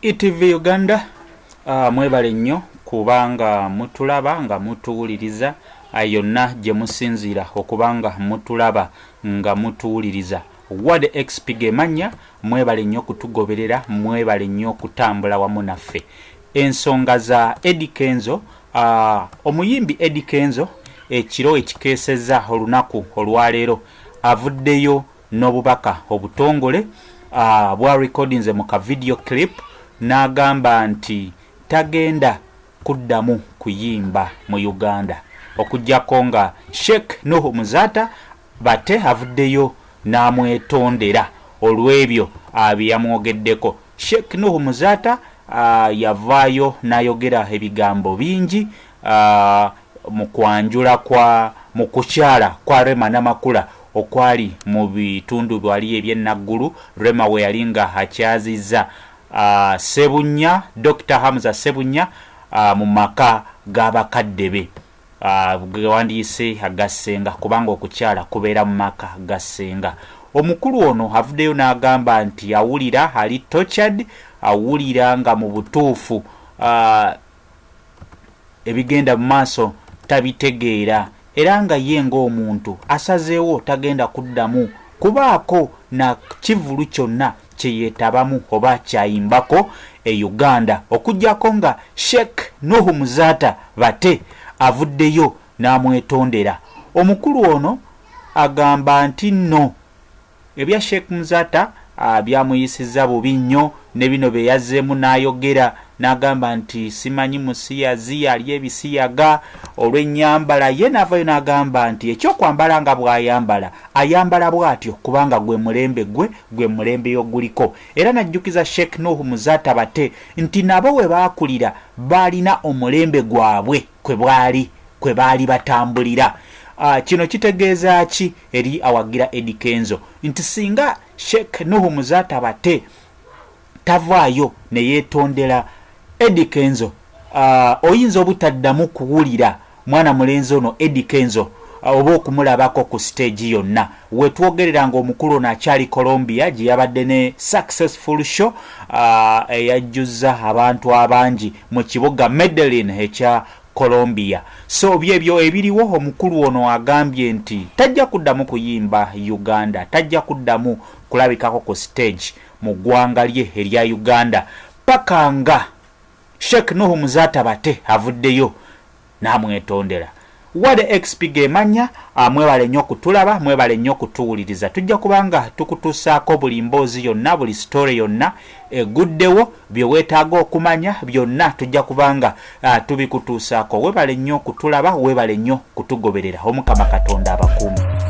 ETV Uganda mwebale nnyo kubanga mutulaba nga mutuwuliriza yonna gye musinziira okubanga mutulaba nga mutuwuliriza. Ward XP gemanya mwebale nnyo kutugoberera, mwebale nnyo kutambula wamu naffe. Ensonga za Eddie Kenzo, omuyimbi Eddie Kenzo ekiro ekikeeseza olunaku olwaleero avuddeyo n'obubaka obutongole bwa recordings mu ka video clip n'agamba nti tagenda kuddamu kuyimba mu Uganda okujjako nga Sheikh Nuhu Muzata bate avuddeyo n'amwetondera olw'ebyo byamwogeddeko. Sheikh Nuhu Muzata yavaayo n'ayogera ebigambo bingi mu kwanjula mu kukyala kwa Rema Namakula okwali mu bitundu byali ebyennaggulu. Rema we yali nga akyazizza Sebunya, Dr. Hamza Sebunya mu maka g'abakadde be wandiise agassenga kubanga okukyala kubeera mu maka gassenga. Omukulu ono avuddeyo n'agamba nti awulira ali tortured, awulira nga mu butuufu ebigenda mu maaso tabitegeera era nga ye ng'omuntu asazeewo tagenda kuddamu kubaako na kivulu kyonna kye yeetabamu oba kyayimbako e Uganda okujjako nga Sheikh Nuhu Muzata bate avuddeyo n'amwetondera. Omukulu ono agamba nti nno ebya Sheikh Muzata byamuyisizza bubi nnyo ne bino bye yazzeemu n'ayogera n'agamba nti simanyi musiyazi ali ebisiyaga olw'ennyambala ye. N'avayo n'agamba nti ekyokwambala nga bw'ayambala ayambala bw'atyo kubanga gwe mulembe y'oguliko. Era n'ajjukiza Sheikh Nuhu Muzata bate nti nabo we baakulira baalina omulembe gwabwe kwe baali batambulira. Kino kitegeeza ki eri awagira Eddie Kenzo nti singa Sheikh Nuhu Muzata bate tavaayo ne yeetondera Eddie Kenzo, oyinza obutaddamu kuwulira mwana mulenzi ono Eddie Kenzo oba okumulabako ku stage yonna. Wetwogerera nga omukulu ono akyali Colombia gye yabadde ne successful show eyajjuzza abantu abangi mu kibuga Medellin ekya Colombia. So byebyo ebiriwo omukulu ono agambye nti tajja kuddamu kuyimba Uganda, tajja kuddamu kulabikako ku stage mu ggwanga lye erya Uganda paka nga Sheikh Nuhu Muzata bate avuddeyo n'amwetondera. Ward XP gemanya mwebale nnyo kutulaba, mwebale nnyo kutuwuliriza. Tujja kubanga tukutuusaako buli mboozi yonna, buli story yonna eguddewo, bye weetaaga okumanya byonna tujja kubanga tubikutuusaako. Webale nnyo kutulaba, webale nnyo kutugoberera. Omukama Katonda abakuume.